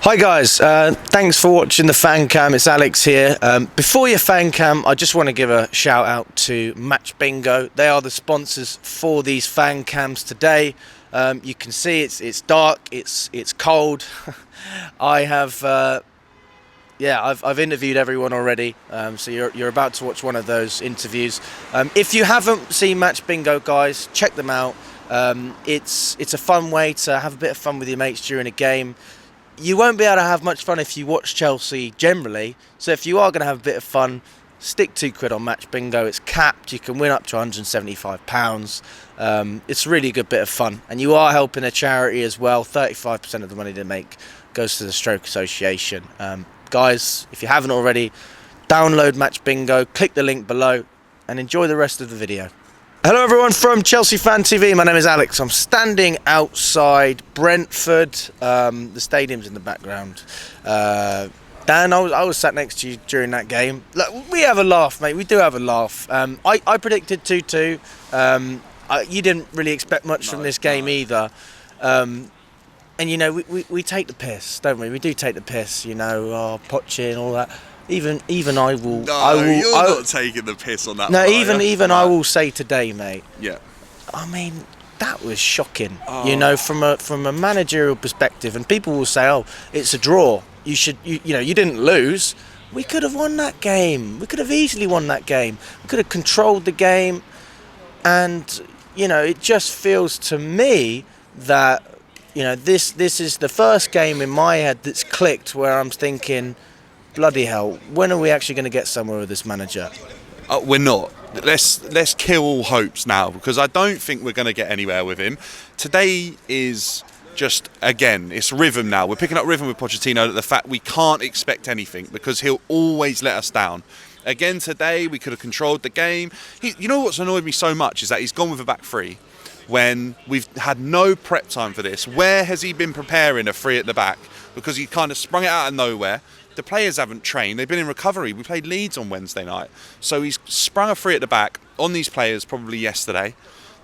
Hi guys, thanks for watching the fan cam. It's Alex here. Before your fan cam, I just want to give a shout out to Match Bingo. They are the sponsors for these fan cams today. You can see it's dark, it's cold. I have I've interviewed everyone already, so you're about to watch one of those interviews. If you haven't seen Match Bingo, guys, check them out. It's a fun way to have a bit of fun with your mates during a game. You won't be able to have much fun if you watch Chelsea generally, so if you are going to have a bit of fun, stick £2 on Match Bingo. It's capped, you can win up to £175. It's a really good bit of fun, and you are helping a charity as well. 35% of the money they make goes to the Stroke Association. Guys, if you haven't already, download Match Bingo, click the link below, and enjoy the rest of the video. Hello everyone from Chelsea Fan TV, my name is Alex. I'm standing outside Brentford, the stadium's in the background. Dan, I was sat next to you during that game. Look, we have a laugh, mate, we do have a laugh. I predicted 2-2, you didn't really expect much from this game either. And you know, we take the piss, don't we? We do take the piss, you know, Pochettino and all that. Even I will. No, you're not taking the piss on that. No, even I will say today, mate. Yeah. I mean, that was shocking. You know, from a managerial perspective, and people will say, "Oh, it's a draw. You didn't lose. We could have won that game. We could have easily won that game. We could have controlled the game." And you know, it just feels to me that this is the first game in my head that's clicked where I'm thinking, bloody hell, when are we actually going to get somewhere with this manager? We're not. Let's kill all hopes now, because I don't think we're going to get anywhere with him. Today is just, again, it's rhythm now. We're picking up rhythm with Pochettino, the fact we can't expect anything because he'll always let us down. Again, today we could have controlled the game. You know what's annoyed me so much is that he's gone with a back three when we've had no prep time for this. Where has he been preparing a three at the back? Because he kind of sprung it out of nowhere. The players haven't trained. They've been in recovery. We played Leeds on Wednesday night. So he's sprung a three at the back on these players probably yesterday.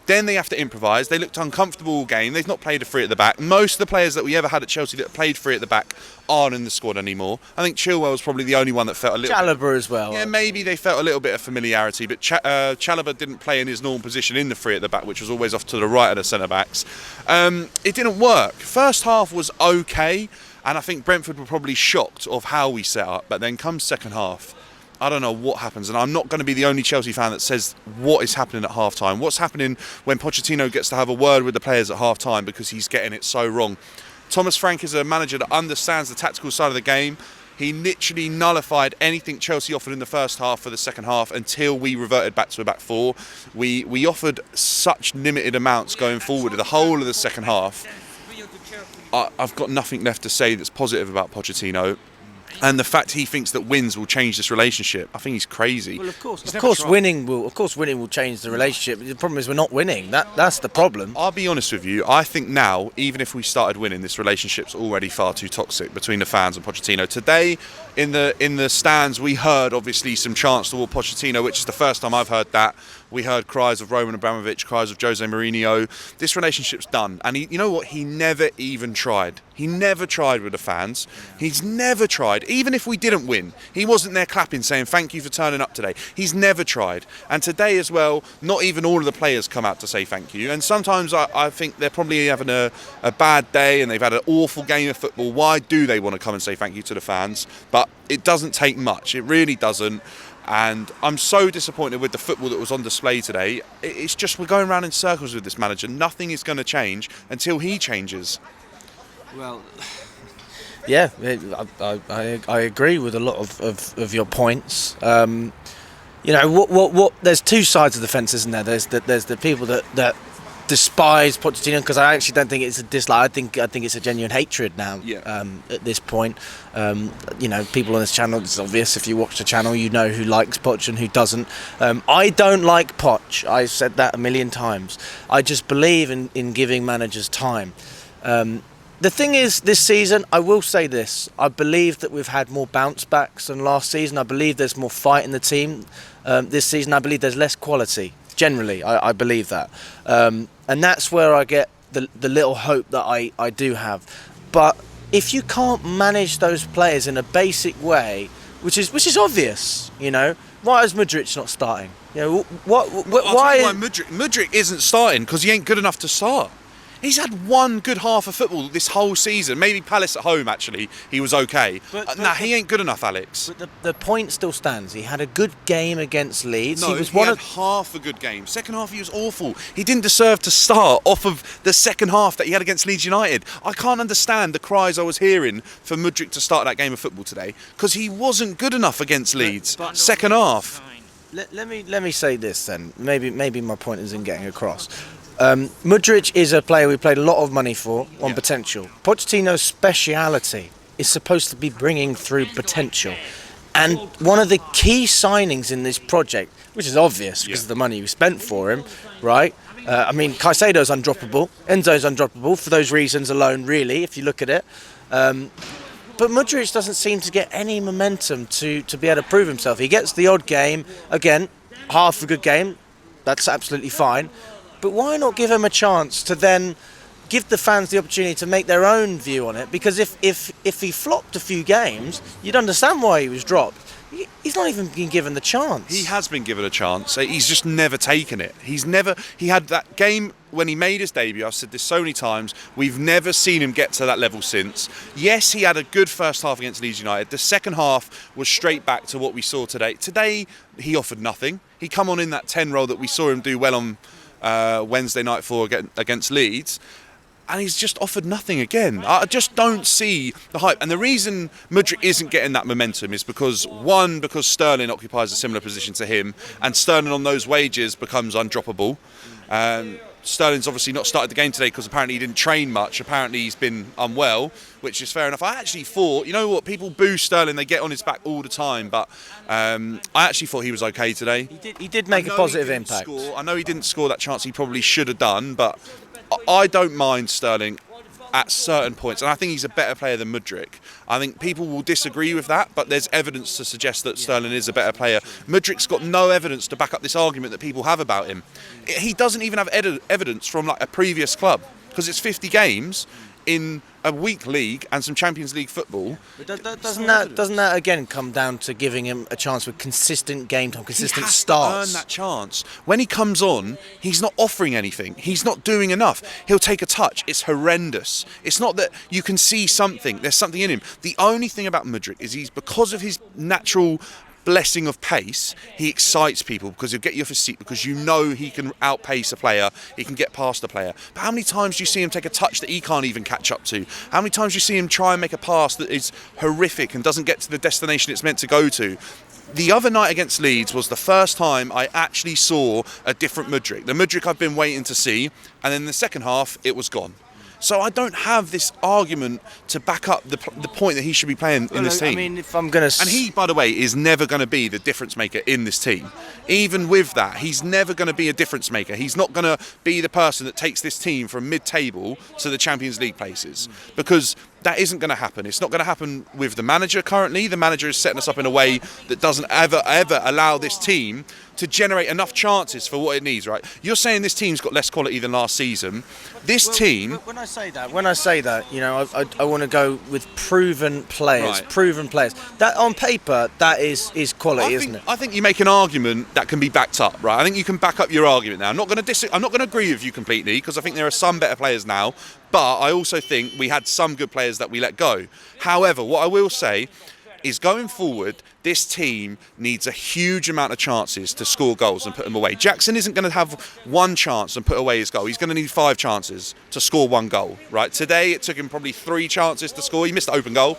Then they have to improvise. They looked uncomfortable all game. They've not played a three at the back. Most of the players that we ever had at Chelsea that played three at the back aren't in the squad anymore. I think Chilwell's probably the only one that felt a little... Chalobah as well. Yeah, maybe they felt a little bit of familiarity, but Chalobah didn't play in his normal position in the three at the back, which was always off to the right of the centre-backs. It didn't work. First half was okay, and I think Brentford were probably shocked of how we set up, but then comes second half, I don't know what happens, and I'm not going to be the only Chelsea fan that says what is happening at half-time. What's happening when Pochettino gets to have a word with the players at half-time because he's getting it so wrong. Thomas Frank is a manager that understands the tactical side of the game. He literally nullified anything Chelsea offered in the first half for the second half until we reverted back to a back four. We offered such limited amounts going forward the whole of the second half. I've got nothing left to say that's positive about Pochettino. And the fact he thinks that wins will change this relationship, I think he's crazy. Well, of course, winning will change the relationship. The problem is we're not winning. That's the problem. I'll be honest with you. I think now, even if we started winning, this relationship's already far too toxic between the fans and Pochettino. Today, in the stands, we heard obviously some chants toward Pochettino, which is the first time I've heard that. We heard cries of Roman Abramovich, cries of Jose Mourinho. This relationship's done. And you know what? He never even tried. He never tried with the fans. He's never tried. Even if we didn't win, he wasn't there clapping, saying, thank you for turning up today. He's never tried. And today as well, not even all of the players come out to say thank you. And sometimes I think they're probably having a bad day and they've had an awful game of football. Why do they want to come and say thank you to the fans? But it doesn't take much. It really doesn't. And I'm so disappointed with the football that was on display today. It's just we're going around in circles with this manager. Nothing is going to change until he changes. Well, yeah, I agree with a lot of your points. You know, what? There's two sides of the fence, isn't there? There's the people that despise Pochettino, because I actually don't think it's a dislike. I think it's a genuine hatred now. Yeah. At this point, you know, people on this channel, it's obvious. If you watch the channel, you know who likes Poch and who doesn't. I don't like Poch. I've said that a million times. I just believe in giving managers time. The thing is, this season, I will say this, I believe that we've had more bounce backs than last season. I believe there's more fight in the team this season. I believe there's less quality. Generally, I believe that. And that's where I get the little hope that I do have. But if you can't manage those players in a basic way, which is obvious, why is Mudryk not starting? Why? Mudryk isn't starting because he ain't good enough to start. He's had one good half of football this whole season. Maybe Palace at home, actually, he was okay. He ain't good enough, Alex. But the point still stands. He had a good game against Leeds. No, he had half a good game. Second half, he was awful. He didn't deserve to start off of the second half that he had against Leeds United. I can't understand the cries I was hearing for Mudryk to start that game of football today because he wasn't good enough against Leeds. Second half. Let me say this then. Maybe my point isn't getting across. Mudryk is a player we paid a lot of money for on potential. Pochettino's speciality is supposed to be bringing through potential. And one of the key signings in this project, which is obvious because of the money we spent for him, right? Caicedo's undroppable. Enzo's undroppable for those reasons alone, really, if you look at it. But Mudryk doesn't seem to get any momentum to be able to prove himself. He gets the odd game. Again, half a good game. That's absolutely fine. But why not give him a chance to then give the fans the opportunity to make their own view on it? Because if he flopped a few games, you'd understand why he was dropped. He's not even been given the chance. He has been given a chance. He's just never taken it. He had that game when he made his debut. I've said this so many times. We've never seen him get to that level since. Yes, he had a good first half against Leeds United. The second half was straight back to what we saw today. Today, he offered nothing. He come on in that 10 role that we saw him do well on Wednesday night against Leeds, and he's just offered nothing again. I just don't see the hype. And the reason Mudryk isn't getting that momentum is because Sterling occupies a similar position to him, and Sterling on those wages becomes undroppable. Sterling's obviously not started the game today because apparently he didn't train much. Apparently he's been unwell, which is fair enough. I actually thought, people boo Sterling, they get on his back all the time, but I actually thought he was okay today. He did make a positive impact. I know he didn't score that chance he probably should have done, but I don't mind Sterling at certain points, and I think he's a better player than Mudryk. I think people will disagree with that, but there's evidence to suggest that Sterling is a better player. Mudryk's got no evidence to back up this argument that people have about him. He doesn't even have evidence from a previous club, because it's 50 games in a weak league and some Champions League football. But doesn't that again come down to giving him a chance with consistent game time, consistent starts? He has to earn that chance. When he comes on, he's not offering anything. He's not doing enough. He'll take a touch. It's horrendous. It's not that you can see something. There's something in him. The only thing about Mudryk is because of his natural blessing of pace, he excites people because he'll get you off his seat because he can outpace a player, he can get past a player. But how many times do you see him take a touch that he can't even catch up to? How many times do you see him try and make a pass that is horrific and doesn't get to the destination it's meant to go to? The other night against Leeds was the first time I actually saw a different Mudryk. The Mudryk I've been waiting to see, and then in the second half, it was gone. So I don't have this argument to back up the point that he should be playing in this team. If I'm going to... And he, by the way, is never going to be the difference maker in this team. Even with that, he's never going to be a difference maker. He's not going to be the person that takes this team from mid-table to the Champions League places. Because that isn't going to happen. It's not going to happen with the manager currently. The manager is setting us up in a way that doesn't ever allow this team to generate enough chances for what it needs, right? You're saying this team's got less quality than last season. When I say that, I want to go with proven players. Right. Proven players. That on paper, that is quality, isn't it? I think you make an argument that can be backed up, right? I think you can back up your argument now. I'm not going to agree with you completely because I think there are some better players now, but I also think we had some good players that we let go. However, what I will say is going forward, this team needs a huge amount of chances to score goals and put them away. Jackson isn't going to have one chance and put away his goal. He's going to need 5 chances to score one goal, right? Today, it took him probably 3 chances to score. He missed the open goal,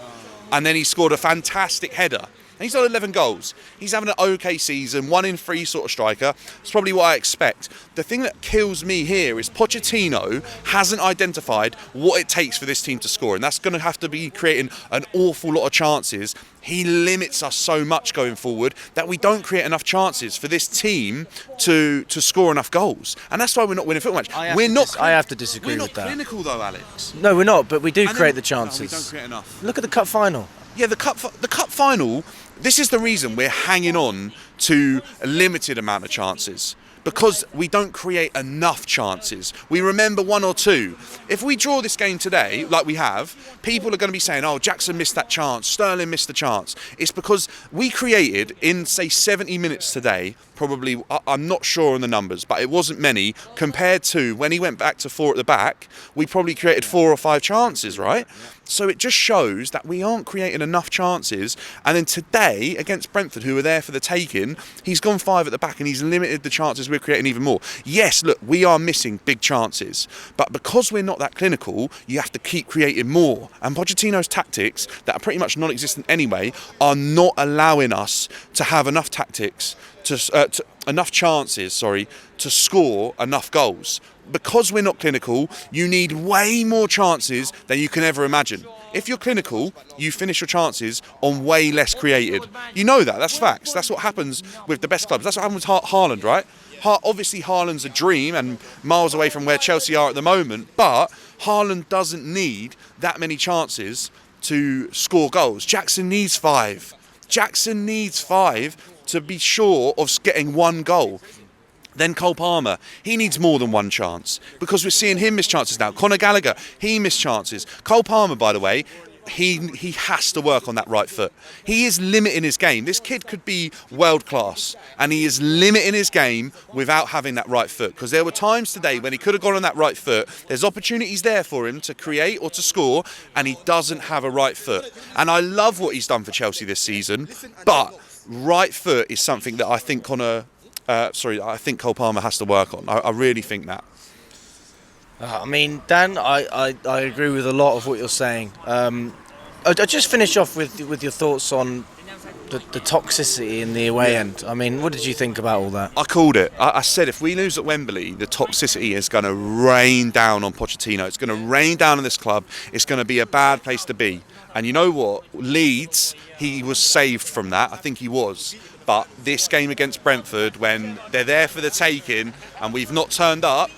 and then he scored a fantastic header. And he's got 11 goals. He's having an okay season, 1 in 3 sort of striker. It's probably what I expect. The thing that kills me here is Pochettino hasn't identified what it takes for this team to score, and that's going to have to be creating an awful lot of chances. He limits us so much going forward that we don't create enough chances for this team to score enough goals. And that's why we're not winning football matches. I have to disagree with that. We're not clinical though, Alex. No, we're not, but we do create the chances. No, we don't create enough. Look at the cup final. Yeah, the cup final, this is the reason we're hanging on to a limited amount of chances. because we don't create enough chances. We remember one or two. If we draw this game today, like we have, people are going to be saying, oh, Jackson missed that chance, Sterling missed the chance. It's because we created, in, say, 70 minutes today, probably, I'm not sure on the numbers, but it wasn't many, compared to when he went back to 4 at the back, we probably created 4 or 5 chances, right? So it just shows that we aren't creating enough chances. And then today, against Brentford, who were there for the taking, he's gone 5 at the back and he's limited the chances we're creating even more. Yes, look, we are missing big chances. But because we're not that clinical, you have to keep creating more. And Pochettino's tactics, that are pretty much non-existent anyway, are not allowing us to have enough tactics, enough chances, to score enough goals. Because we're not clinical, you need way more chances than you can ever imagine. If you're clinical, you finish your chances on way less created. You know that, that's facts. That's what happens with the best clubs. That's what happens with Haaland, right? Obviously, Haaland's a dream and miles away from where Chelsea are at the moment, but Haaland doesn't need that many chances to score goals. Jackson needs 5. Jackson needs 5 to be sure of getting 1 goal. Then Cole Palmer, he needs more than 1 chance because we're seeing him miss chances now. Conor Gallagher, he missed chances. Cole Palmer, by the way, he has to work on that right foot. He is limiting his game. This kid could be world class and he is limiting his game without having that right foot, because there were times today when he could have gone on that right foot. There's opportunities there for him to create or to score and he doesn't have a right foot. And I love what he's done for Chelsea this season, but right foot is something that I think I think Cole Palmer has to work on. I really think that. I mean, Dan, I agree with a lot of what you're saying. I just finish off with your thoughts on the toxicity in the away end. I mean, what did you think about all that? I called it. I said if we lose at Wembley, the toxicity is going to rain down on Pochettino. It's going to rain down on this club. It's going to be a bad place to be. And you know what? Leeds, he was saved from that. I think he was. But this game against Brentford, when they're there for the taking and we've not turned up,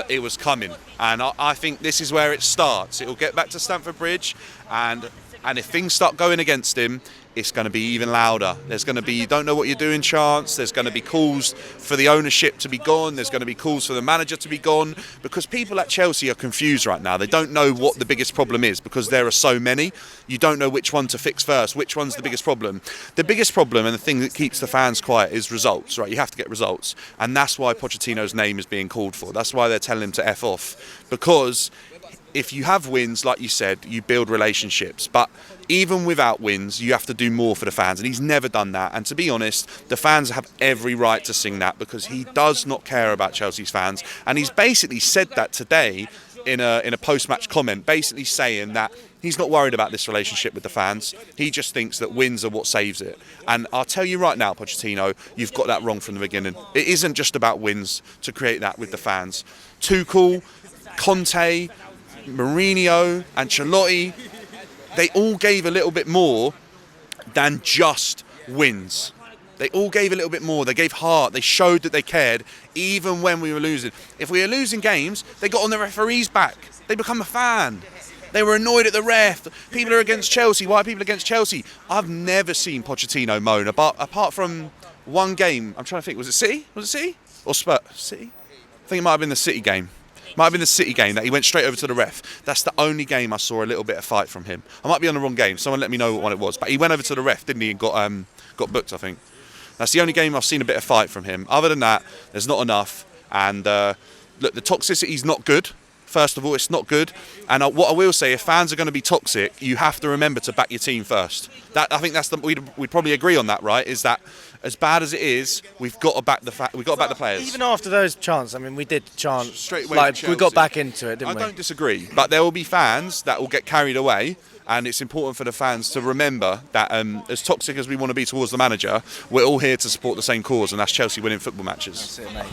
it was coming. And I think this is where it starts. It'll get back to Stamford Bridge, and if things start going against him, it's going to be even louder. There's going to be, you don't know what you're doing chance. There's going to be calls for the ownership to be gone. There's going to be calls for the manager to be gone, because people at Chelsea are confused right now. They don't know what the biggest problem is because there are so many. You don't know which one to fix first, which one's the biggest problem. The biggest problem and the thing that keeps the fans quiet is results, right? You have to get results. And that's why Pochettino's name is being called for. That's why they're telling him to F off. Because if you have wins, like you said, you build relationships. But even without wins, you have to do more for the fans. And he's never done that. And to be honest, the fans have every right to sing that, because he does not care about Chelsea's fans. And he's basically said that today in a post-match comment, basically saying that he's not worried about this relationship with the fans. He just thinks that wins are what saves it. And I'll tell you right now, Pochettino, you've got that wrong from the beginning. It isn't just about wins to create that with the fans. Tuchel, Conte, Mourinho, Ancelotti, they all gave a little bit more than just wins. They all gave a little bit more. They gave heart. They showed that they cared, even when we were losing. If we were losing games, they got on the referee's back. They become a fan. They were annoyed at the ref. People are against Chelsea. Why are people against Chelsea? I've never seen Pochettino moan, apart from one game. I'm trying to think. Was it City? Was it City? Or Spurs? City? I think it might have been the City game. Might have been the City game that he went straight over to the ref. That's the only game I saw a little bit of fight from him. I might be on the wrong game. Someone let me know what one it was. But he went over to the ref, didn't he, and got booked, I think. That's the only game I've seen a bit of fight from him. Other than that, there's not enough. And look, the toxicity's not good. First of all, it's not good. And what I will say, if fans are going to be toxic, you have to remember to back your team first. I think that's we'd probably agree on that, right? Is that as bad as it is, we've got to back the players. Even after those chants, I mean, we did chant straight away. Like we got back into it, didn't we? I don't disagree, but there will be fans that will get carried away. And it's important for the fans to remember that as toxic as we want to be towards the manager, we're all here to support the same cause, and that's Chelsea winning football matches. That's it, mate.